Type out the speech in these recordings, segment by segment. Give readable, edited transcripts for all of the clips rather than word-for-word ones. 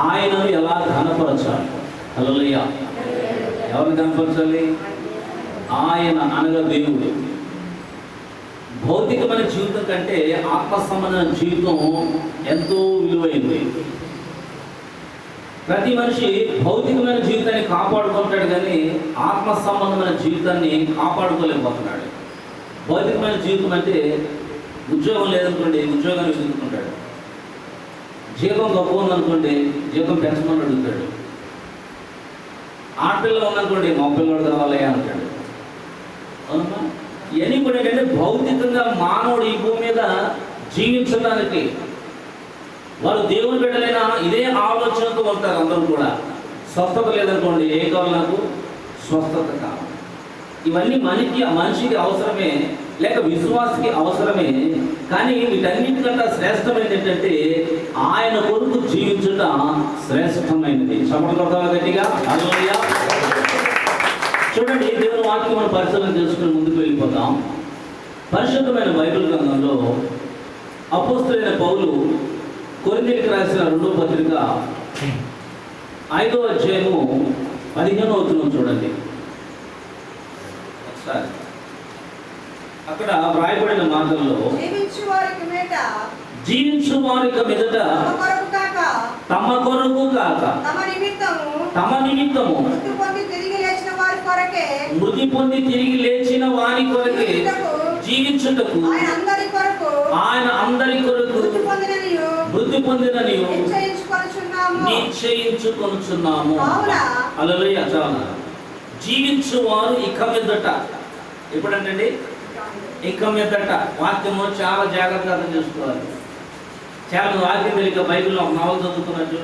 ఆయనను ఎలా ఘనపరచాలి? హల్లెలూయా. ఎవరిని ఘనపరచాలి? ఆయన అనగా దేవుడు. భౌతికమైన జీవితం కంటే ఆత్మ సంబంధమైన జీవితం ఎంతో విలువైనది. ప్రతి మనిషి భౌతికమైన జీవితాన్ని కాపాడుకుంటాడు, కానీ ఆత్మ సంబంధమైన జీవితాన్ని కాపాడుకోలేకపోతున్నాడు. భౌతికమైన జీవితం అంటే ఉద్యోగం లేదనుకోండి, ఉద్యోగాన్ని వెతుక్కుంటాడు. జీతం గొప్ప ఉందనుకోండి, జీతం పెంచమని అడుగుతాడు. ఆడపిల్ల ఉందనుకోండి, మా పిల్లడు కావాలి అంటాడు. అవునా? ఇవన్నీ కూడా ఏంటంటే భౌతికంగా మానవుడు ఈ భూమి మీద జీవించడానికి వారు దేవుని బిడ్డలైనా ఇదే ఆలోచనతో ఉంటారు. అందరూ కూడా స్వస్థత లేదనుకోండి, ఏ కావాలి? నాకు స్వస్థత కావాలి. ఇవన్నీ మనిషికి అవసరమే, లేక విశ్వాసకి అవసరమే. కానీ వీటన్నిటికంటే శ్రేష్టమైనది ఏంటంటే ఆయన కొరకు జీవించుట శ్రేష్టమైనది. చప్పట్లు కొడతావా గట్టిగా? హల్లెలూయా. చూడండి, దేవుని వాక్యం మనం పరిశీలన చేసుకుని ముందుకు వెళ్ళిపోతాం. పరిశుద్ధమైన బైబిల్ గ్రంథంలో అపోస్తలుడైన పౌలు కొరింథీయులకు రాసిన 2వ పత్రిక 5వ అధ్యాయము 15వ వచనం చూడండి ఒకసారి. అక్కడ వ్రాయబడిన మార్గంలో జీవించు వారికి మీదట తమ కొరకు కాక తమ నిమిత్తము మృతి పొంది తిరిగి లేచిన వారి కొరకే జీవించుటకు ఆయన అందరి కొరకు మృతి పొందినని నిశ్చయించుకొనుచున్నాము. హల్లెలూయా. చాలా జీవించు వారు ఇక మీదట, ఎప్పుడంటే ఇక మీదట. వాక్యము చాలా జాగ్రత్తగా అర్థం చేసుకోవాలి. చాలా వాక్యం తెలియక బైబిల్లో ఒక నవల చదువుతున్నట్టు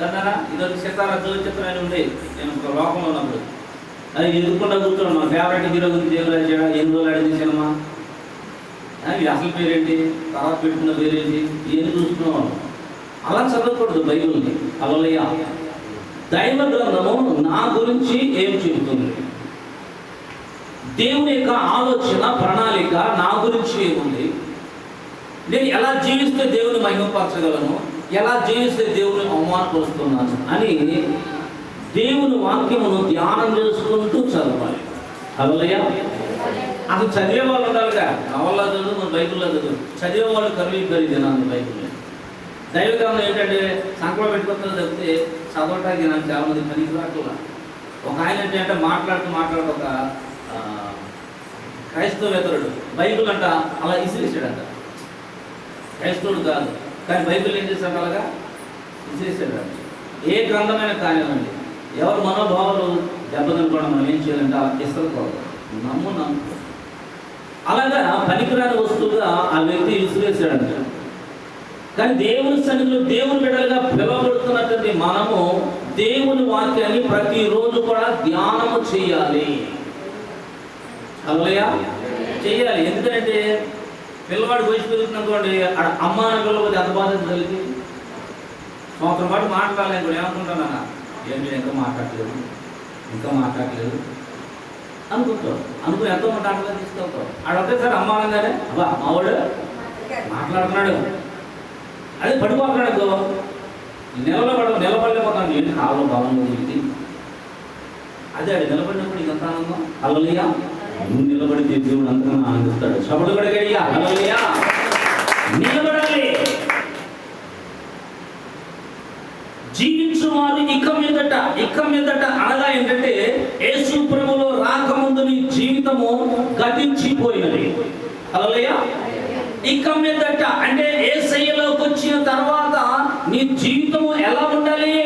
కదా. ఇదొక సితారా చలచిత్రం ఉంది. నేను ఒక లోకంలో ఉన్నప్పుడు అది ఎదుర్కొండా కూర్చోండి. మా ఫేవరెట్ హీరో గురించి ఏం రాశాడా, ఎన్ని రోజులు ఆడింది సినిమా, ఇది అసలు పేరేంటి, తర్వాత పెట్టుకున్న పేరేంటి, ఏం చూసుకున్నాం. అలా చదవకూడదు బైబిల్ని. హల్లెలూయా. దైవ గ్రంథము నా గురించి ఏం చెబుతుంది, దేవుని యొక్క ఆలోచన ప్రణాళిక నా గురించి ఏముంది, నేను ఎలా జీవిస్తే దేవుని మహిమపరచగలను, ఎలా జీవిస్తే దేవుని అవమానపరుస్తున్నాను అని దేవుని వాక్యమును ధ్యానం చేసుకుంటూ చదవాలి. హల్లెలూయా. అసలు చదివే వాళ్ళు ఉండాలిగా. నవల్లో చదువు, మన బైబిల్లో చదువు. చదివే వాళ్ళు కరువు నాకు బైబిల్లో. దైవగ్రంథం ఏంటంటే సంకలో పెట్టుకుంటుందో చెప్తే చదవటానికి నాకు చాలా మంది పనికి రాకుండా. ఒక ఆయన ఏంటంటే మాట్లాడుతూ ఒక క్రైస్తవేతరుడు బైబిల్ అంట అలా ఇసిరేసాడంట. క్రైస్తవుడు కాదు, కానీ బైబిల్ ఏం చేశాడు, అలాగా ఇసిరేసాడు. ఏ గ్రంథమైన కార్యమండి, ఎవరు మనోభావాలు దెబ్బతినకుండా మనం ఏం చేయాలంటే అలా ఇసరకూడదు. నమ్ము. అలాగా పనికిరాని వస్తువుగా ఆ వ్యక్తి విసిరేసాడంట. కానీ దేవుని సన్నిధిలో దేవుని బిడ్డలుగా పిలువబడుతున్నటువంటి మనము దేవుని వాక్యాన్ని ప్రతిరోజు కూడా ధ్యానము చేయాలి. హల్లెలూయా. చేయాలి. ఎందుకంటే పిల్లవాడు వయసు పెరుగుతుందనుకోండి, అమ్మ అని పిల్లవాడు ఎంత బాధ కలిగి సంవత్సరం పాటు మాట్లాడాలి అనుకోండి, ఏమనుకుంటానా, ఏంటి ఇంకా మాట్లాడలేదు అనుకుంటావు. అనుకుని ఎంతో మాట్లాడలేదు తీసుకెళ్తావు. ఆడ ఒకేసారి అమ్మ అనగానే అబ్బా మావాడు మాట్లాడుతున్నాడు, అదే పడిపోతున్నాడు అనుకో, నిలబడలేకపోతాను. ఏంటి కాలంలో భావన ఇది, అదే అది నిలబడినప్పుడు ఇంకంత ఆనందం. హల్లెలూయా. నువ్వు నిలబడితే దేవుడు అంతగా ఆనందిస్తాడు. సభలు కూడా గడియా. హల్లెలూయా. నిలబడాలి. జీవించు వారు ఇక మీదట అనగా ఏంటంటే యేసు ప్రభువులో రాకముందు నీ జీవితము గతించిపోయినది. హల్లెలూయా. ఇక మీదట అంటే యేసయ్యలోకి వచ్చిన తర్వాత నీ జీవితము ఎలా ఉండాలి?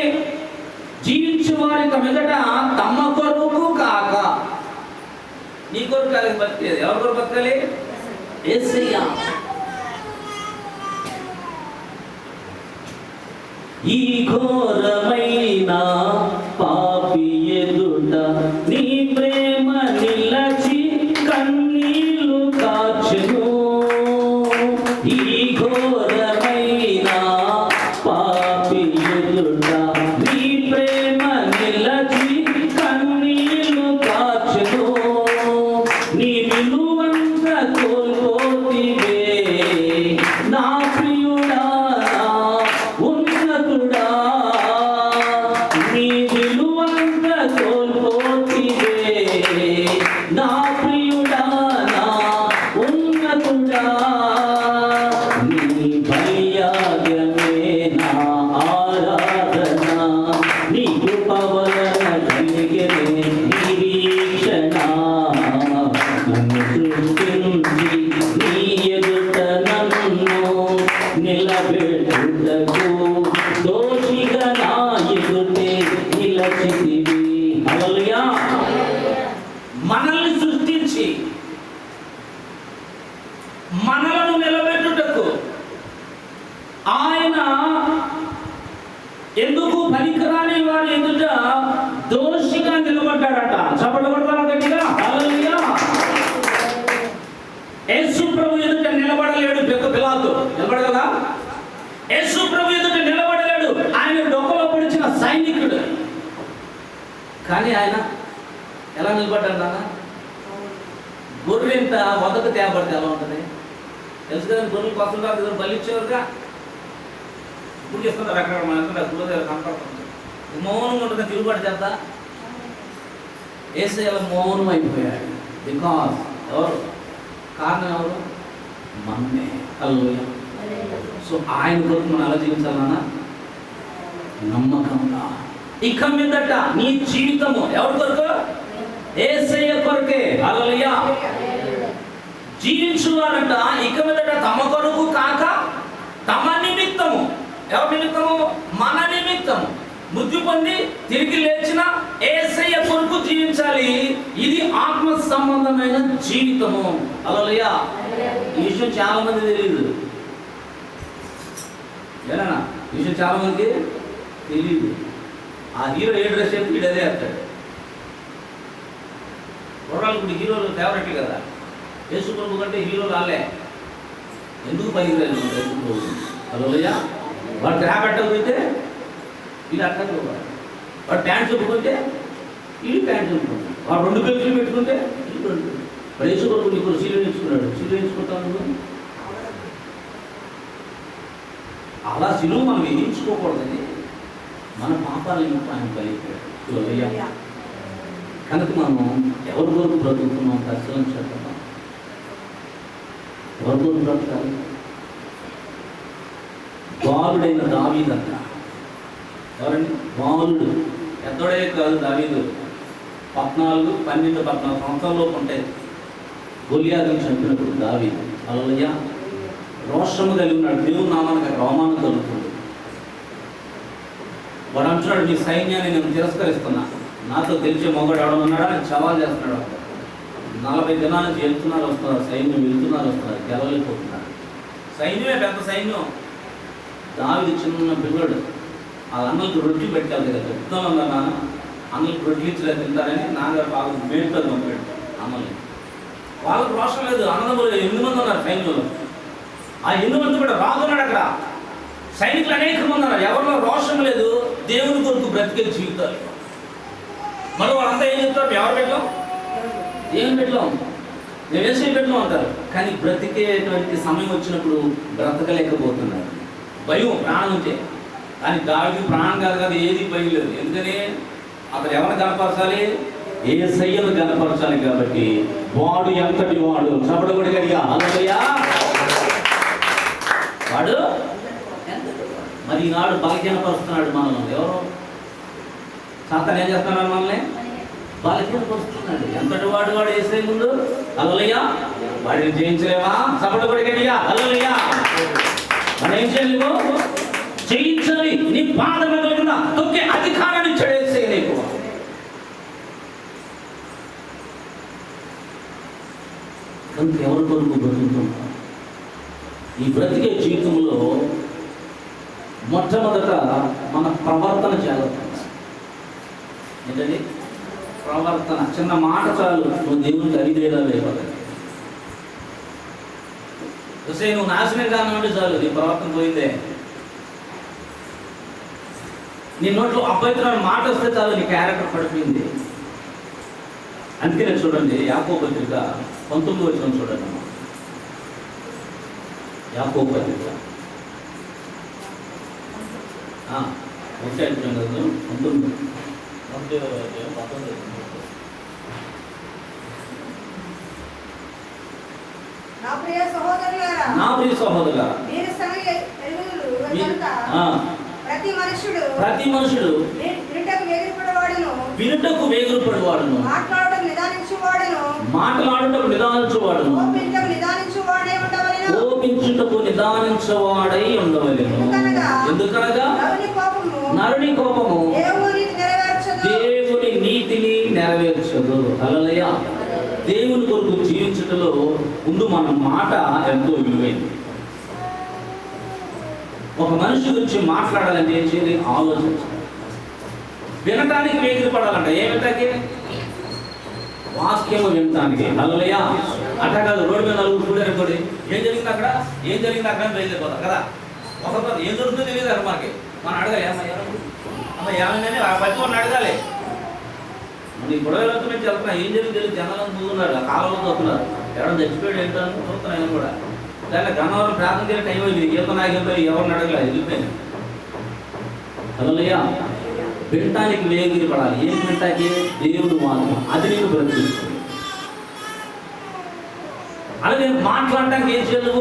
జీవించు వారి ఇక మీదట తమ కొరకు కాక, నీ కొరకు కాదు బతికేది. ఎవరి కొరకు బతకాలి? యేసయ్య. ఈ ఘోరమైన పాపి ఎదుట నీ ప్రేమ నిలచి కన్నీళ్లు కాచెను. ఈ ఘోరమైన పాపి ఎదుట నీ ప్రేమ నిలచి కన్నీళ్లు కాచెను. నీ విలువంత కోల్పోతివే నా ప్రియుడా, ఉన్నత నిలబెట్టుటకు దోషిగా నా ఎదుటే నిలచితివి. హల్లెలూయా. మనల్ని సృష్టించి మనలను నిలబెట్టుటకు ఆయన ఎందుకు పనికిరాని వారి ఎదుట దోషిగా నిలబడ్డాడట. చప్పట్లు కొడతారా గట్టిగా? హల్లెలూయా. యేసు ప్రభు ఎదుట నిలబడలేడు పిలాతు. నిలబడగలదా? యేసు ప్రభు ఎదుట నిలబడలేడు. ఆయన డొక్కలో పొడిచిన సైనికుడు. కానీ ఆయన ఎలా నిలబడ్డాడు నాన్న? గొర్రెంత వదకు తేబడితే ఎలా ఉంటుంది తెలుసు కదా. గొర్రెలు కోసం రాదు, బలిచ్చేవారుగా ఇప్పుడు చేస్తున్నారు. అక్కడ మన గురువు దగ్గర కనపడుతుంది. మౌనంగా ఉంటుంది, తిరుగుబాటు చేద్దా. యేసయ్య మౌనం అయిపోయాడు. బికాస్ ఎవరు కారణం? ఎవరు? మనమే. హల్లెలూయా. సో ఆయన కొరకు మనం ఎలా జీవించాలన్నా? నమ్మకంగా. ఇక మీదట నీ జీవితము ఎవరి కొరకు? యేసయ్య కొరకే. హల్లెలూయా. జీవించువారంట ఇక మీదట తమ కొరకు కాక తమ నిమిత్తము. ఎవరి నిమిత్తము? మన నిమిత్తము. మృతి పొంది తిరిగి లేచిన యేసయ్య కొరకు జీవించాలి. ఇది ఆత్మ సంబంధమైన జీవితము. హల్లెలూయా. ఈ విషయం చాలా మంది తెలియదు. ఏనా ఈ విషయం చాలా మందికి తెలియదు. ఆ హీరో ఏ డ్రెస్ అయితే వీడు అదే వేస్తాడు. కుర్రాళ్ళు ఇప్పుడు హీరోలు ఫేవరెట్ కదా. యేసు ప్రభు కంటే హీరోలు రాలే. ఎందుకు పనికిరాదు యేసు ప్రభు? హల్లెలూయా. వాడు గ్రాప్ పెట్టకపోతే వీళ్ళు అట్లా పోవాలి. వాడు ప్యాంట్ చెప్పుకుంటే వీళ్ళు ప్యాంట్ చెప్పుకుంటాడు. వాడు 2 పెన్సిల్ పెట్టుకుంటే వీళ్ళు 2. వాడు యేసు ప్రభు నీకు సీలు నేర్చుకున్నాడు. సీలు నేర్చుకుంటాను. అలా సిలువ మనం వేయించుకోకూడదని మన పాపాలను ఆయన కలిపాడు. కనుక మనం ఎవరి కొరకు బ్రతుకుతున్నాం పరిశీలించడం. ఎవరి కొరకు బ్రతకాలి? బాలుడైన దావీదు అంట. ఎవరండి? బాలుడు. పెద్దోడే కాదు దావీదు. 12 సంవత్సరాలలోపు ఉంటాయి. గొలియాతును చంపినప్పుడు దావీదు. హల్లెలూయా. రోషము కలిగి ఉన్నాడు. దేవుని నామానికి అక్కడ అవమానం కలుగుతుంది. వాడు అంటున్నాడు, నీ సైన్యాన్ని నేను తిరస్కరిస్తున్నా. నాతో తెలిసే మొగడు ఎవడన్నాడా అని సవాల్ చేస్తున్నాడు. 40 దినాల నుంచి వెళ్తున్నారు వస్తున్నారు, సైన్యం వెళ్తున్నారు వస్తున్నారు, గెలవలేకపోతున్నారు. సైన్యమే పెద్ద సైన్యం. దావీదు చిన్న పిల్లడు. ఆ అన్నలకు రొట్టి పెట్టాలి కదా. చెప్తాను అన్నా నాన్న, అన్నలకు రొట్టి ఇచ్చిలా తింటారని నాన్నగారు బాగా మేడుతో పంపాడు అన్నల్ని. వాళ్ళకు రోషం లేదు. అన్నదమ్ములు 8 మంది ఉన్నారు సైన్యంలో. ఆ 8 మంది కూడా రాకున్నాడు. అక్కడ సైనికులు అనేక మంది ఉన్నారు. ఎవరిలో రోషం లేదు. దేవుని కొరకు బ్రతికే జీవితాలు. మరి వాళ్ళంతా ఏం చెప్తారు? ఎవరు పెట్టాం? దేవుని పెట్టాం, మేము వేసే పెట్టాం అంటారు. కానీ బ్రతికేటువంటి సమయం వచ్చినప్పుడు బ్రతకలేకపోతున్నారు. భయం ప్రాణం ఉంటే. కానీ దావీదు ప్రాణం కాదు కదా, ఏది భయం లేదు. ఎందుకని అతను ఎవరిని కనపరచాలి? యేసయ్యను కనపరచాలి. కాబట్టి వాడు ఎంతటి వాడు? చప్పట్లు కొట్టి గట్టిగా హల్లెలూయా. వాడు మరి ఈనాడు బలహీనపరుస్తున్నాడు మనల్ని. ఎవరు? సాతాను ఏం చేస్తున్నాడు? మనల్ని బలహీనపరుస్తున్నాడు. ఎంతటి వాడు వాడు యేసయ్య ముందు? హల్లెలూయా. వాడిని జయించలేమా? చప్పట్లు కొట్టి గట్టిగా హల్లెలూయా. మనం ఏం చేయలేము? జయించాలి. నీ పాదం ఎదుగుతున్నా తొక్కే అధికారాన్ని ఇచ్చాడు యేసయ్య నీకు. కనుక ఎవరి కొరకు బ్రతుకుతున్నాం? ఈ బ్రతికే జీవితంలో మొట్టమొదట మన ప్రవర్తన జాగ్రత్త. ఏంటండి? ప్రవర్తన. చిన్న మాట చాలు నువ్వు దేవునికి అరిదేలా అయిపోతాయి. నువ్వు నాశనం కానివ్వండి చాలు, నీ ప్రవర్తన పోయిందే. నీ నోట్లో అపవిత్రమైన మాట వస్తే చాలు, నీ క్యారెక్టర్ పడిపోయింది. అందుకనే చూడండి, యాకోబు పత్రిక 19వ వచనం చూడండి. యాకోబు పత్రిక 19. నా ప్రియ సహోదరులారా, ప్రతి మనుషుడు వినుటకు వేగిరపడువాడును, మాట్లాడుటకు నిదానించువాడును, కోపించుటకు నిదానించవాడై ఉండవలెను. ఎందుకనగా నరుని కోపము దేవుని నీతిని నెరవేర్చదు. హల్లెలూయా. దేవుని కొరకు జీవించటంలో ముందు మన మాట ఎంతో విలువైంది. ఒక మనిషి గురించి మాట్లాడాలంటే ఏం చేయాలి? ఆలోచించాలి. వినటానికి వేగిరి పడాలంట. ఏమిటానికి? వాక్యము వినటానికి. హల్లెలూయా. అట్లా కాదు, రోడ్డు మీద నలుగురు చూడారనుకోండి, ఏం జరిగింది అక్కడ అని బయలుదేరిపోతాం కదా. ఒకరితో ఏం జరుగుతుందో తెలియదు అక్కడ మనకి. మనం అడగాలి, అమ్మ ఏమైందని పచ్చి వాడిని అడగాలి. మన ఈ గొడవ నుంచి వెళ్తున్నా, ఏం జరిగింది తెలియదు. జనాలను చూస్తున్నారు, కాలంలో చూస్తున్నారు, ఎవరైనా చచ్చిపోయాడు ఏంటని చూస్తున్నాను నేను కూడా. దాంట్లో గన్నవరం ప్రార్థన చేసే టైం అయింది, ఈత నాగిపోయి ఎవరిని అడగలేదు, వెళ్ళిపోయింది. హల్లెలూయా. వినటానికి వేగిరి పడాలి. ఏం వినటానికి? దేవుడు వాక్యం, అది నీకు బ్రతికిస్తుంది. అలాగే మాట్లాడటానికి ఏం చేయదు?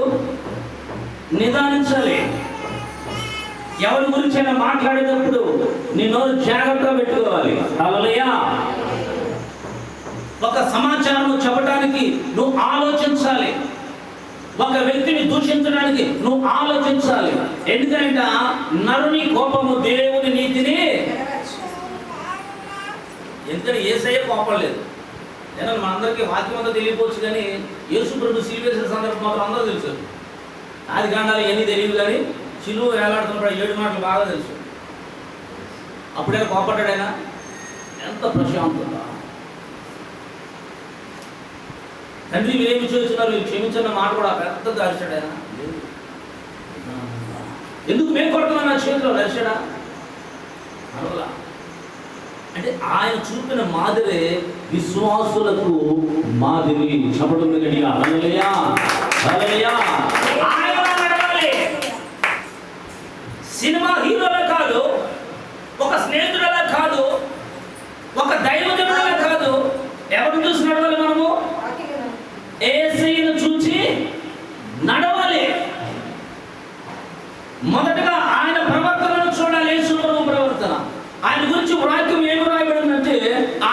నిదానించాలి. ఎవరి గురించైనా మాట్లాడేటప్పుడు నీ నోరు జాగ్రత్తగా పెట్టుకోవాలి. హల్లెలూయా. ఒక సమాచారం చెప్పడానికి నువ్వు ఆలోచించాలి. ఒక వ్యక్తిని దూషించడానికి నువ్వు ఆలోచించాలి. ఎందుకంటే నరుని కోపము దేవుని నీతిని. ఎందుకంటే యేసయ్య కోపం లేదు. ఏదైనా మనందరికీ వాక్యం అంతా తెలియపోవచ్చు, కానీ యేసు ప్రభు సిలువ వేసిన సందర్భం మాత్రం అందరూ తెలుసు. ఆది కాండాలు ఇవన్నీ తెలియదు, కానీ సిలువ వేలాడుతున్నప్పుడు 7 మాటలు బాగా తెలుసు. అప్పుడైనా కోపడ్డాడైనా ఎంత ప్రశాంతంగా, తండ్రి మీరేమి చేస్తున్నారు, క్షమించిన మాట కూడా పెద్దగా అరిచాడైనా. ఎందుకు మేము కొడుతున్నా నా చేతిలో అరిచాడా? అడవలా. అంటే ఆయన చూపిన మాదిరే విశ్వాసులకు మాదిరి. చెప్పడం గట్టిగా హల్లెలూయా, హల్లెలూయా. సినిమా హీరోలా కాదు, ఒక స్నేహితుడలా కాదు, ఒక దైవజనుడలా కాదు. ఎవరిని చూసి నడవాలి? మనము యేసయ్యను చూచి నడవాలి. మొదటగా ఆయన ప్రవర్తనను చూడాలి. యేసు ప్రభు ప్రవర్తన. ఆయన గురించి వాక్యం ఏమి రాయబడిందంటే,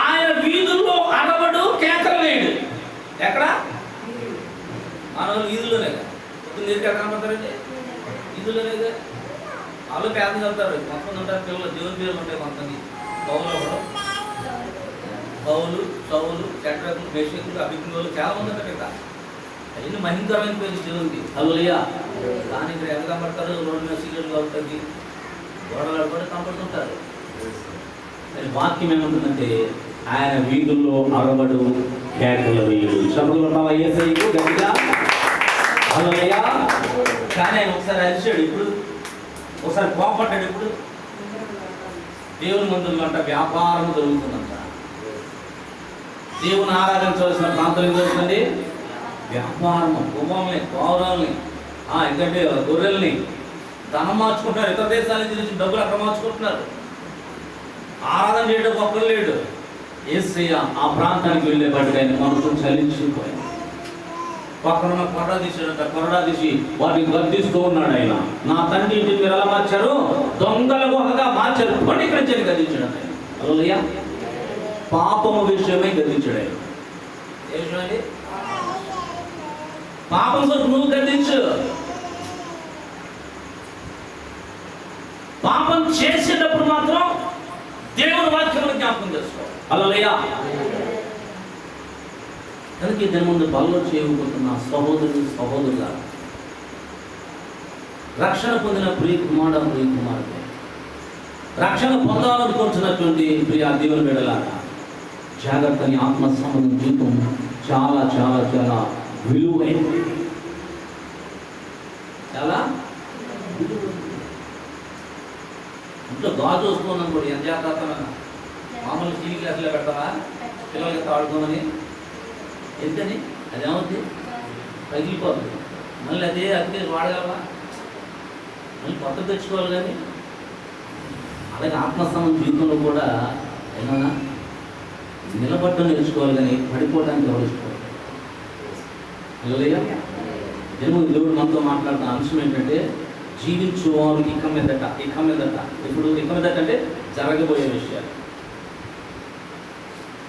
ఆయన వీధుల్లో అరవడు, కేకలు వేయడు. ఎక్కడ? మన వీధుల్లోనే. మీరు కనపడతారండి వీధుల్లోనే. వాళ్ళు పేదలు వెళ్తారు, మొత్తం ఉంటారు పిల్లలు, దేవుని పేర్లు ఉంటాయి. కొంతమంది పౌలు, సౌలు, చక్రకులు, మేషకులు, అభిజ్ఞులు చాలా మంది ఉంటారు ఇక్కడ. అవన్నీ మహింకరమైన పేరు దేవునికి. హల్లెలూయా. కానీ ఇక్కడ ఎంత కనపడతారు? రోడ్డు మీద సిగరెట్లు అవుతుంది, గోడలు కూడా కనపడుతుంటారు. వాక్యం ఏమంటుందంటే, ఆయన వీధుల్లో అరవడు, కేకలు వేయడు. చెప్పగలరా యేసయ్యకు గట్టిగా? హల్లెలూయా. కానీ ఆయన ఒకసారి అరిచాడు, ఇప్పుడు ఒకసారి కోపడ్డాడు. ఇప్పుడు దేవుని మందుల్లో అంట వ్యాపారం జరుగుతుందంట. దేవుని ఆరాధించవలసిన ప్రాంతం ఏం జరుగుతుంది? వ్యాపారం. కుమారుల్ని, పౌరాల్ని, ఎందుకంటే గొర్రెల్ని ధనం మార్చుకుంటున్నారు. ఇతర దేశాల నుంచి డబ్బులు అక్కడ మార్చుకుంటున్నారు. ఆరాధన చేయడం ఒక్కరు లేడు. యేసయ్య ఆ ప్రాంతానికి వెళ్ళే బట్టి ఆయన మనసు చలించిపోయాడు. పక్కన కొరడా తీసాడంట. కొరడా తీసి వాటిని గద్దిస్తూ ఉన్నాడు. ఆయన, నా తండ్రి ఇంటిని మీరు ఎలా మార్చారు? దొంగల గుహగా మార్చారు. వాటి ఇక్కడ నుంచి గద్దించాడు ఆయన. హల్లెలూయా. పాపము విషయమై గద్దించాడు ఆయన. ఏ విషయం అండి? పాపం కోసం నువ్వు గద్దించు. పాపం చేసేటప్పుడు మాత్రం దేవుని వాక్యం జ్ఞాపకం చేసుకో. హల్లెలూయా. కనుక ఇద్దరి ముందు బలలో చేయబోతున్న సహోదరుల రక్షణ పొందిన ప్రియ కుమారుడు, రక్షణ పొందాలనుకుంటున్నటువంటి ప్రియ దేవుని బిడ్డలారా, జాగ్రత్తని ఆత్మ సంబంధం జీవితం చాలా చాలా చాలా విలువైనది. చాలా ఇంట్లో గాజు వస్తుందని కూడా ఎంత జాగ్రత్తమైన మామూలు టీవీ క్లాసులో పెడతారా పిల్లలకి ఆడుకోమని? ఎందుకని? అది ఏమవుతుంది? పగిలిపోతుంది. మళ్ళీ అదే అతికే వాడగలవా? మళ్ళీ కొత్త తెచ్చుకోవాలి. కానీ అలాగే ఆత్మస్థానం జీవితంలో కూడా ఏమన్నా నిలబడ్డం నేర్చుకోవాలి, కానీ పడిపోవడానికి ఎవరు ఇష్టపడతారు? హల్లెలూయా. దేవుడు మనతో మాట్లాడుతున్న అంశం ఏంటంటే, జీవించువారు ఇక మీదట. ఇప్పుడు ఇక మీదట అంటే జరగబోయే విషయాలు.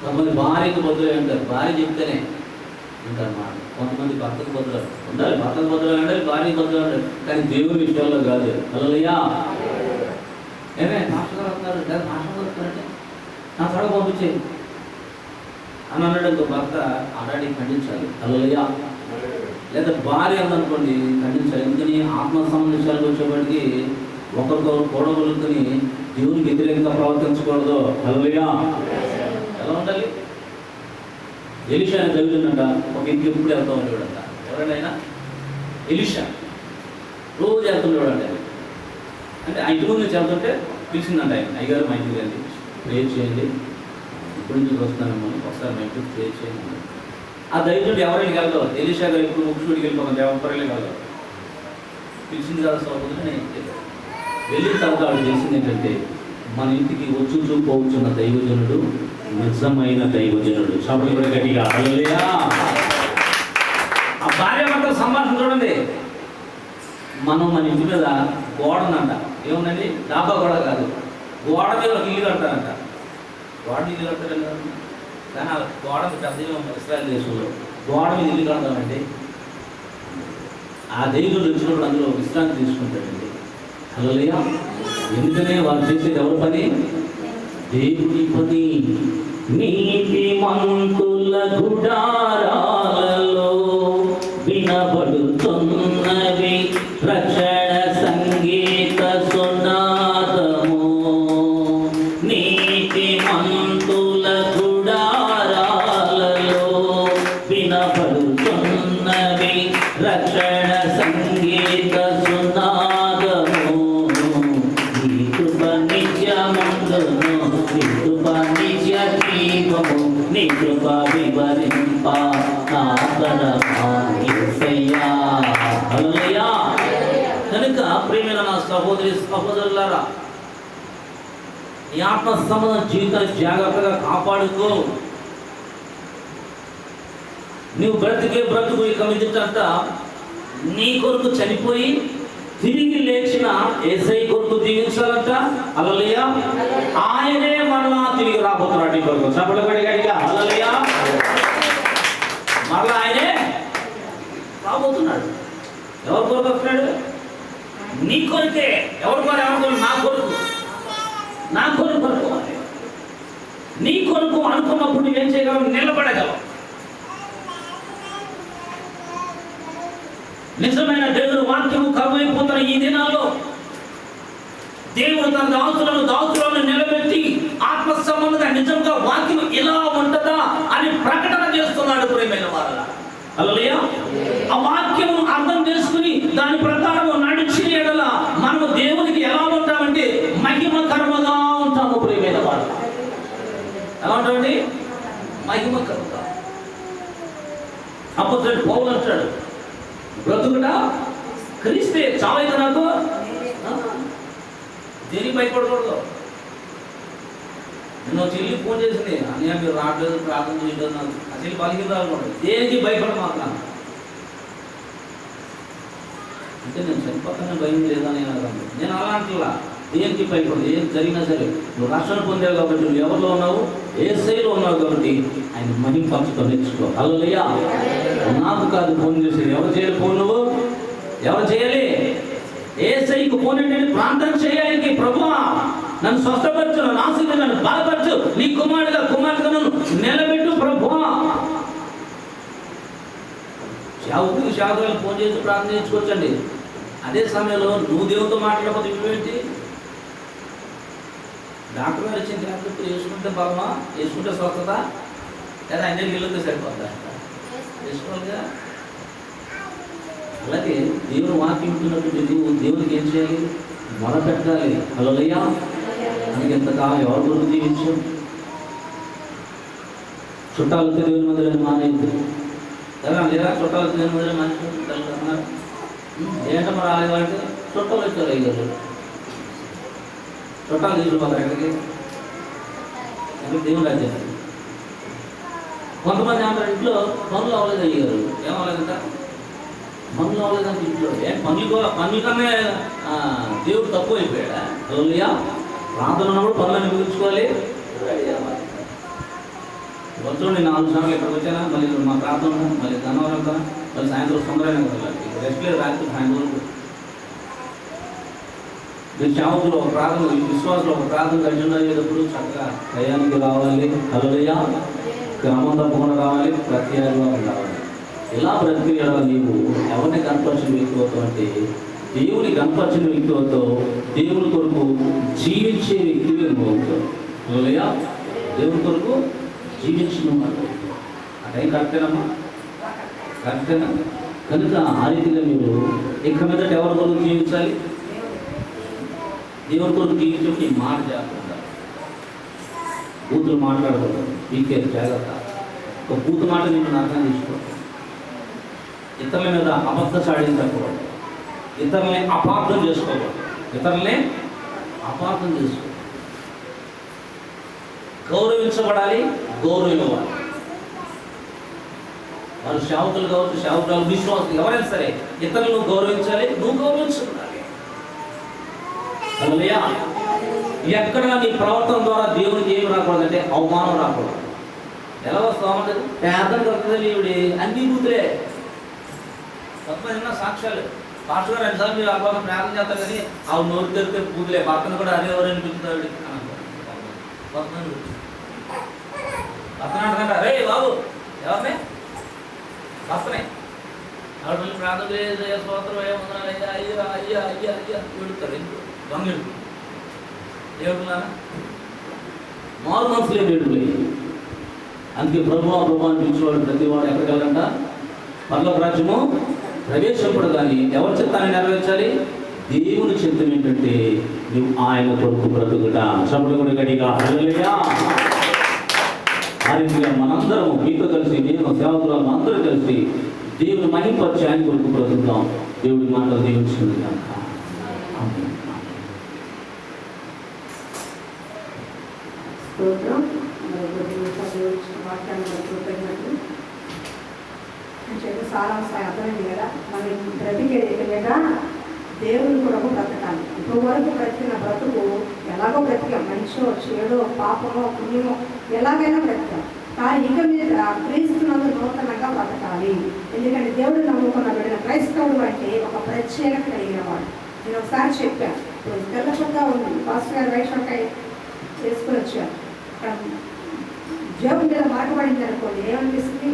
కొంతమంది భార్యకు బదులు అంటారు. భార్య చెప్తేనే ఉంటారన్నమాట. కొంతమంది భర్తకు బదులు ఉండాలి, భర్తకు బదులు ఉండాలి, భార్యకు బదులు ఉండాలి, కానీ దేవుని విషయాల్లో కాదు. హల్లెలూయా. ఏమే మాస్టర్ గారు వస్తున్నారు, లేదా మాస్టర్ గారు వస్తున్నారంటే నా త్వరగా పంపించేయి అని అన్నాడు భర్త, ఆల్రెడీ ఖండించాలి. హల్లెలూయా. లేదా భార్య అందనుకోండి, ఖండించాలి. ఎందుకని ఆత్మ సంబంధించాలకు వచ్చేప్పటికి ఒకరికొకరు గొడవలుకొని దేవునికి వ్యతిరేకంగా ప్రవర్తించకూడదు. హల్లెలూయా. ఎలా ఉండాలి? ఎలీషా అని జరుగుతుందంట, ఒక ఇంటికి ఎప్పుడు వెళ్తా ఉండేవాడంట. ఎవరైనా ఎలీషా రోజు వెళ్తుండేవాడంట. అంటే ఆ ఇంటి ముందు నుంచి వెళ్తుంటే పిలిచిందంట ఆయన, అయ్యగారు మా ఇంటికి రండి, ప్రేయర్ చేయండి, ఇప్పటి నుంచి వస్తున్నాను, ఒకసారి మా ఇంటికి ప్రేయర్ చేయండి. ఆ దైవజుడు ఎవరైనా కలగదు, ఎలీషా గారు ఇప్పుడు ముఖ్యుడికి వెళ్ళిపోతాను, ఎవరైనా కలగదు. పిలిచింది కదా సోదరుడు, నేను వెళ్ళిన తర్వాత ఆవిడ తెలిసింది ఏంటంటే మన ఇంటికి వచ్చుచూ పోవచ్చున్న దైవజనుడు నిజమైన దైవజనుడు. సభలు కూడా గట్టిగా హల్లెలూయా. ఆ భార్యాభర్తల సంభాషణ చూడండి. మనం మన ఇంటి మీద గోడ ఉందంట, ఏముందండి, డాబా కూడా కాదు, గోడ మీద ఒక ఇల్లు కడతారంట. గోడ మీద ఇల్లు కడతారు కానీ ఆ గోడ పెద్ద ఇస్రాయేల్ దేశంలో గోడ మీద ఇల్లు కడతామండి. ఆ దేవుడు వచ్చినప్పుడు అందులో విశ్రాంతి తీసుకుంటాడండి. హల్లెలూయా. ఎందుకనే వాళ్ళు చేసేది ఎవరి పని? దేవుని పని. నీతి మంతుల గుడారాలలో వినబడుతున్నవి రక్షణ సంగీత సునాదము. నీతి మంతుల గుడారాలలో వినబడుతున్నవి రక్షణ సంగీత సునాదము. నీ కృప నిత్యముందును, నీ కృప నిత్య దీపము, నీ కృప వివరింప నా తరమా యేసయ్యా. హల్లెలూయా. కనుక ప్రియమైన నా సహోదరి సహోదరులారా, ఈ ఆత్మ సంబంధ జీవితాన్ని జాగ్రత్తగా కాపాడుకో. నువ్వు బ్రతికే బ్రతుకు ఇక మీదట నీ కొరకు చనిపోయి తిరిగి లేచిన యేసయ్య కొరకు జీవించాలంట. హల్లెలూయా. ఆయనే మరలా తిరిగి రాబోతున్నాడు నీ కొరకు. సభలు గడిగా హల్లెలూయా. మరలా ఆయనే రాబోతున్నాడు. ఎవరి కొరకు వస్తున్నాడు? నీ కొరకే. ఎవరి కొరకు? ఎవరి కొరకు? నా కొరకు. నా కొరకు అనుకోవాలి. నీ కొరకు అనుకున్నప్పుడు నువ్వేం చేయగలవు? నిలబడగలవు. నిజమైన దేవుని వాక్యము కరువైపోతున్న ఈ దినాల్లో దేవుడు తన దాసులను నిలబెట్టి ఆత్మ సంబంధంగా నిజంగా వాక్యం ఇలా ఉంటుందా అని ప్రకటన చేస్తున్నాడు. ప్రియమైన వారలా, హల్లెలూయా. ఆ వాక్యము అర్థం చేసుకుని దాని ప్రకారం నడిచి ఎడల మనము దేవునికి ఎలా ఉంటామంటే మహిమకరముగా ఉంటాము. ప్రియమైన వారలా, ఎలా ఉంటామండి? మహిమకరంగా. అపోస్తలుడు పౌలు అంటాడు, బ్రతుకుట క్రీస్తే, చావైతే నాకు దేనికి భయపడకూడదు. నిన్న చెల్లి ఫోన్ చేసింది, అన్నయ్య మీరు రావట్లేదు, ప్రార్థన చేయలేదు, నాకు ఆ చెల్లి పలికి రాకూడదు, దేనికి భయపడ మాత్రం. అంటే నేను చనిపోతానే భయం లేదని నేను అలాంటిలా దేనికి భయపడదు. ఏం జరిగినా సరే నువ్వు రక్షణ పొందావు కాబట్టి, నువ్వు ఎవరిలో ఉన్నావు? యేసయ్యలో ఉన్నావు కాబట్టి ఆయన మహిమపరచుకో, నేర్చుకో. హల్లెలూయా. నాకు కాదు ఫోన్ చేసేది. ఎవరు చేయాలి ఫోన్? నువ్వు ఎవరు చేయాలి? యేసయ్యకు ఫోన్ ఏంటంటే ప్రార్థన చేయడానికి, ప్రభువా నన్ను స్వస్థపరచు, నన్ను ఆశీర్వదించు, నన్ను బలపరచు, నీ కుమారుడిగా కుమార్తెను నిలబెట్టు ప్రభువా. సేవకుడికి సేవకులకు ఫోన్ చేసి ప్రార్థన చేసుకోవచ్చండి. అదే సమయంలో నువ్వు దేవునితో మాట్లాడకపోతే ఇవేంటి? డాక్టర్ గారు ఇచ్చిన డాక్టర్ వేసుకుంటే బలమా, వేసుకుంటే స్వస్థత, లేదా ఆయన వీళ్ళతో సరిపోద్దా? వేసుకోవాలిగా. అలాగే దేవుని వాక్యం ఉంటున్నప్పుడు నువ్వు దేవునికి ఏం చేయాలి? మొదలుపెట్టాలి. హల్లెలూయా. మనకి ఎంతకాలం ఎవరి కొరకు జీవించు? చుట్టాలతో దేవుని మందిరాన్ని మానేది కదా, లేదా చుట్టాలతో దేవుని మందిరం మానేస్తున్నారు. ఏంటమ్మా రాలేదు అంటే చుట్టాలు వచ్చారు, అయ్యారు చుట్టాలు తీసుకుపోతారు ఎక్కడికి? దేవుని రాజ్యం. కొంతమంది అంటారు ఇంట్లో పనులు అవ్వలేదు, అయ్యారు ఏమవ్వలేదంట, పనులు అవ్వలేదంటే ఇంట్లో. పనుల కన్నా దేవుడు తక్కువ అయిపోయాడా? హల్లెలూయా. ప్రార్థన ఉన్నప్పుడు పనులను ముగించుకోవాలి. వచ్చి 4 సార్లు ఇక్కడికి వచ్చానా, మళ్ళీ మా ప్రాంతం మళ్ళీ గన్నవరం వెళ్తాను, మళ్ళీ సాయంత్రం సుందరమైన వెళ్ళాలి. ఇక్కడ రెస్ట్ లేదు, రాత్రి సాయంత్రం మీరు సేవకులు ఒక ప్రాంతం, విశ్వాసులు ఒక ప్రాంతం కలిసి అయ్యేటప్పుడు చక్కగా టయానికి రావాలి, హల్లెలూయా, క్రమం తప్పకుండా రావాలి, ప్రతి ఆదివారం రావాలి. ఇలా బ్రతికేలా నీవు ఎవరిని కనపరిచిన వ్యక్తిత్వం అంటే దేవుని కనపరిచిన వ్యక్తిత్వంతో దేవుని కొరకు జీవించే వ్యక్తిగా నువ్వు అవుతావు. హల్లెలూయా, దేవుని కొరకు జీవించిన అదే కరెక్టేనమ్మా, కరెక్టేనా? కనుక ఆ రీతిగా మీరు ఇక మీదట ఎవరి కొరకు జీవించాలి? దేవుని కొరకు జీవించి నీ మాట జాగ్రత్త, బూతులు మాట్లాడకూడదు, మీకే జాగ్రత్త. ఒక బూతు మాట నేను అర్థం తీసుకోవాలి. ఇతరుల మీద అబద్ధ సాడించకూడదు, ఇతరులని అపార్థం చేసుకోకూడదు, ఇతరులనే అపార్థం చేసుకో. గౌరవించబడాలి, గౌరవం ఇవ్వాలి. వారు సేవకులు కావచ్చు, సేవకులు, విశ్వాసులు ఎవరైనా సరే ఇతరులను గౌరవించాలి, నువ్వు గౌరవించబడాలి. హల్లెలూయా. ఎక్కడ నీ ప్రవర్తన ద్వారా దేవునికి ఏమి రాకూడదంటే అవమానం రాకూడదు. ఎలా వస్తామంటే పేదలు దొరుకుతుంది, ఇవిడి అన్ని బూతులే. కొంతమంది సాక్ష్యాలు, పాస్టర్ గారు 2 సార్లు మీరు అబ్బాయి ప్రార్థన చేస్తారు కానీ ఆవిడ నోరు తెరితే బూతులే, పక్కన కూడా అదే ఎవరు అనిపించుతాడు. కొంతమంది పక్కన అంటుకుంటా, రే బాబు ఎవరినే వస్తున్నాయి ఆవిడ మళ్ళీ ప్రార్థన స్తోత్రం ఏమన్నా అయ్యా అయ్యా అయ్యా అయ్యా అయ్యా వెళుతారు. దొంగలు ఏడున్నారా? మారు మనసులే ఏడులే. అందుకే ప్రభు అనిపించేవాడు ప్రతివాడు ఎక్కడికి వెళ్ళంట? పరలోక రాజ్యము ప్రవేశింపడు. కానీ ఎవరి చిత్తాన్ని నెరవేర్చాలి? దేవుని చిత్తం ఏంటంటే నువ్వు ఆయన కొరకు బ్రతుకుట. చప్పుడు కూడా గడిగా హల్లెలూయా. ఆ రీతిగా మనందరం మీతో కలిసి, నేను సేవకులు అందరూ కలిసి దేవుని మహిమపరిచి ఆయన కొరకు బ్రతుకుతాం. దేవుడి మాటలు దీవించుకుంది కనుక స్తోత్రం. చెప్పి సారాంశం అర్థమైంది కదా. మనం బ్రతికేది కదా దేవుని కొరకు బ్రతకాలి. ఇప్పుడు వరకు బ్రతికిన బ్రతుకు ఎలాగో బ్రతికాం, మంచో చెడో పాపమో పుణ్యమో ఎలాగైనా బ్రతికాం. కానీ ఇక మీద క్రీస్తునందు నూతనంగా బ్రతకాలి. ఎందుకంటే దేవుడు నమ్ముకున్న బిడ్డ క్రైస్తవుడు అంటే ఒక ప్రత్యేకత కలిగిన వాడు. నేను ఒకసారి చెప్పాను, ఇప్పుడు తెల్ల చొక్కా ఉంది, పాస్టర్ గారు వైట్ చొక్కా చేసుకుని వచ్చారు. అక్కడ జేబు మీద మాట పడింది అనుకోండి, ఏమనిపిస్తుంది?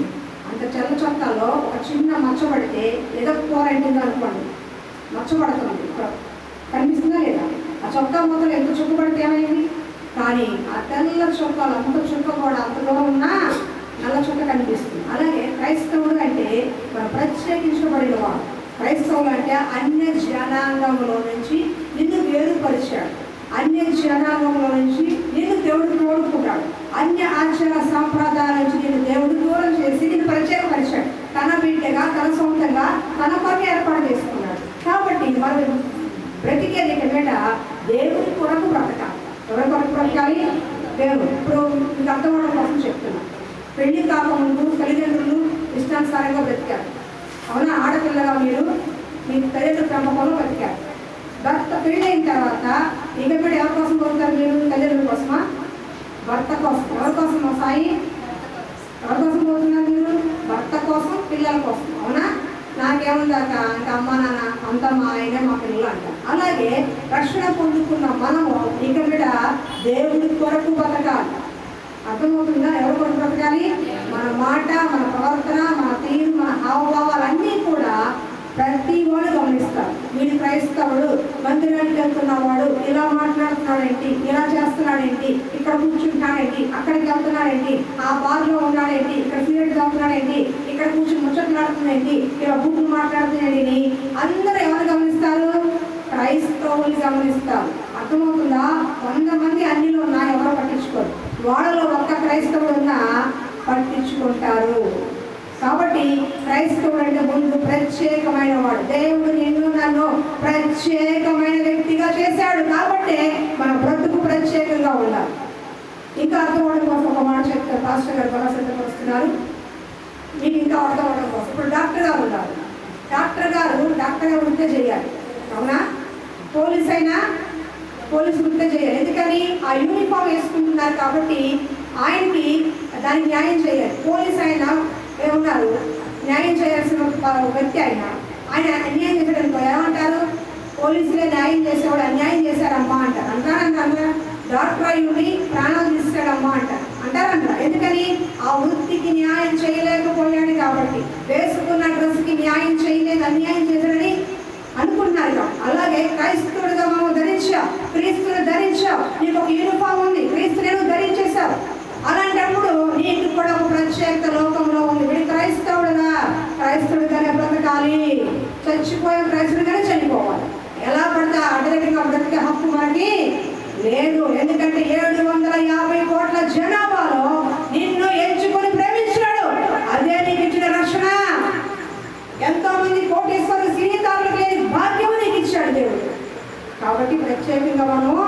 అంత తెల్ల చొక్కాలో ఒక చిన్న మచ్చ పడితే ఏదో కూర అయింది అనుకోండి, మచ్చ పడుతుంది, కనిపిస్తుందా లేదా? ఆ చొక్కా మొదలు ఎంత చుక్క పడితే ఏమైంది? కానీ ఆ తెల్ల చొక్కాలు అంత చుక్క కూడా అంతలో ఉన్నా నల్ల చుక్క కనిపిస్తుంది. అలాగే క్రైస్తవుడు అంటే మనం ప్రత్యేకించబడిన వాడు. క్రైస్తవులు అంటే అన్య జనాంగంలో నుంచి నిన్ను వేరుపరిచాడు, అన్య జనాంగంలో నుంచి నిన్ను దేవుడు తోడుకుంటాడు, అన్య ఆచార సాంప్రదాయాల నుంచి నిన్ను దేవుడు దూరం చేసి నిన్ను పరిచయపరిచాడు. తన బిడ్డగా, తన సొంతంగా, తన కొరకు ఏర్పాటు చేసుకున్నాడు. కాబట్టి మనం బ్రతికేది మీద దేవుడి కొరకు బ్రతకాలి. ఎవరి కొరకు బ్రతకాలి? దేవుడు. ఇప్పుడు మీకు అర్థమవడం కోసం చెప్తున్నాను. పెళ్లి కాకముందు తల్లిదండ్రులు ఇష్టానుసారంగా బ్రతికారు, అవునా? ఆడపిల్లగా మీరు మీ తల్లిదండ్రుల పెంపకంలో బ్రతికారు. భర్త పెళ్ళి అయిన తర్వాత ఇక పెళ్ళి ఎవరి కోసం పోతారు మీరు? తల్లిదండ్రుల కోసమా? భర్త కోసం. ఎవరి కోసం సాయి? ఎవరి కోసం పోతున్నారు మీరు? భర్త కోసం, పిల్లల కోసం, అవునా? నాకేముందాక ఇంకా అమ్మ నాన్న అంత మా ఆయనే మా పిల్లలు అంటారు. అలాగే రక్షణ పొందుకున్న మనము ఇక మీద దేవుడి కొరకు బ్రతకాలి. అర్థమవుతుందా? ఎవరి కొరకు బ్రతకాలి? మన మాట, మన ప్రవర్తన, మన తీరు, మన హావభావాలన్నీ కూడా ప్రతి వాడు గమనిస్తారు. వీడు క్రైస్తవుడు, మందిరానికి వెళ్తున్నవాడు ఇలా మాట్లాడుతున్నాడేంటి, ఇలా చేస్తున్నాడేంటి, ఇక్కడ కూర్చుంటున్నాడేంటి, అక్కడికి వెళ్తున్నాడేంటి, ఆ బార్లో ఉన్నాడేంటి, ఇక్కడ సిగరెట్ తాగుతున్నాడేంటి, ఇక్కడ కూర్చుని ముచ్చట్లాడుతుందేంటి, ఇలా బూతులు మాట్లాడుతున్నాడేంటి. అందరూ ఎవరు గమనిస్తారు? క్రైస్తవులు గమనిస్తారు. అర్థమవుతుందా? 100 మంది అన్నిలో ఉన్నా ఎవరో పట్టించుకోరు, వాళ్ళలో ఒక్క క్రైస్తవుడు ఉన్నా పట్టించుకుంటారు. కాబట్టి క్రైస్తవుడు అంటే ముందు ప్రత్యేకమైన వాడు. దేవుడు నిన్ను నన్ను ప్రత్యేకమైన వ్యక్తిగా చేశాడు. కాబట్టి మన బ్రతుకు ప్రత్యేకంగా ఉండాలి. ఇంకా అర్థం అవడం కోసం ఒక మాట చెప్తారు, పాస్టర్ గారు బాగా సిద్ధపరుస్తున్నారు. మీకు ఇంకా అర్థం అవడం కోసం ఇప్పుడు డాక్టర్ గారు ఉన్నారు. డాక్టర్ వృత్తే చేయాలి, అవునా? పోలీస్ అయినా పోలీసు వృత్తే చేయాలి. ఎందుకని? ఆ యూనిఫామ్ వేసుకుంటున్నారు కాబట్టి ఆయనకి దానికి న్యాయం చేయాలి. పోలీస్ ఆయన ఏమన్నారు, న్యాయం చేయాల్సిన వ్యక్తి ఆయన అన్యాయం చేశాడనుకో ఏమంటారు, పోలీసులే న్యాయం చేసేవాడు అన్యాయం చేశారమ్మా అంటారు. అంటారంటారా? డాక్టర్ అయ్యుండి ప్రాణాలు తీస్తాడమ్మా అంటారంటారా? ఎందుకని? ఆ వృత్తికి న్యాయం చేయలేకపోయాడు కాబట్టి, వేసుకున్న డ్రెస్కి న్యాయం చేయలేదు, అన్యాయం చేశాడని అనుకుంటున్నారు. అలాగే క్రైస్తవుడిగా మనం ధరించావు, క్రీస్తుని ధరించావు, నీకు ఒక యూనిఫామ్ ఉంది, క్రీస్తుని ధరించేశావు. అలాంటప్పుడు నీకు కూడా ఒక ప్రత్యేక లోకంలో ఉంది. వీడి క్రైస్తవుడిగానే బ్రతకాలి, చచ్చిపోయే క్రైస్తవుడిగానే చనిపోవాలి. ఎలా పడితే అడ్డదిడ్డంగా బ్రతికే హక్కు మనకి లేదు. ఎందుకంటే 750 కోట్ల జనాభాలో నిన్ను ఎంచుకొని ప్రేమించాడు. అదే నీకు ఇచ్చిన రక్షణ. ఎంతో మంది కోటేశ్వరులు సినీతారులకు లేని భాగ్యము నీకు ఇచ్చాడు దేవుడు. కాబట్టి ప్రత్యేకంగా మనము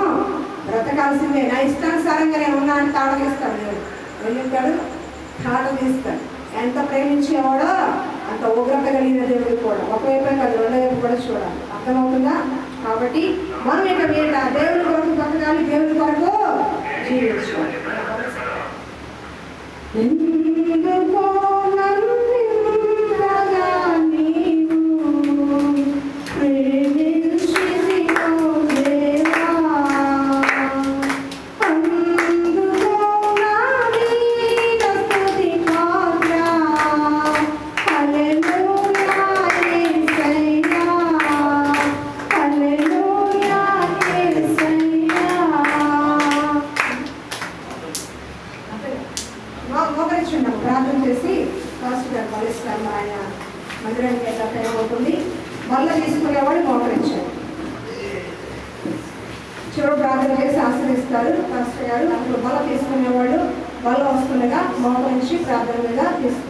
బ్రతకాల్సిందే. నా ఇష్టానుసారంగా నేను ఉన్నా అని తాట తీస్తాడు దేవుడు. ఎందుకంటాడు? తాట తీస్తాడు. ఎంత ప్రేమించేవాడో అంత ఉగ్రత కలిగిన దేవుడు కూడా. ఒకవైపే కాదు, రెండో వైపు కూడా చూడాలి. అర్థమవుతుందా? కాబట్టి మనం ఇక మీద దేవుడి కొరకు బ్రతకాలి, దేవుడి కొరకు జీవించాలి. ప్రార్థన చేసి ఫాస్ట్ గారు బలిస్తారు. ఆయన మందిరానికి ఎంత టైం అవుతుంది, మళ్ళీ తీసుకునేవాడు మోకరించారు. చివరి ప్రార్థన చేసి ఆశ్రయిస్తారు ఫాస్ట్ గారు. అప్పుడు మళ్ళీ తీసుకునేవాడు మళ్ళీ వస్తుండగా మోకరించి ప్రార్థన మీద తీసుకు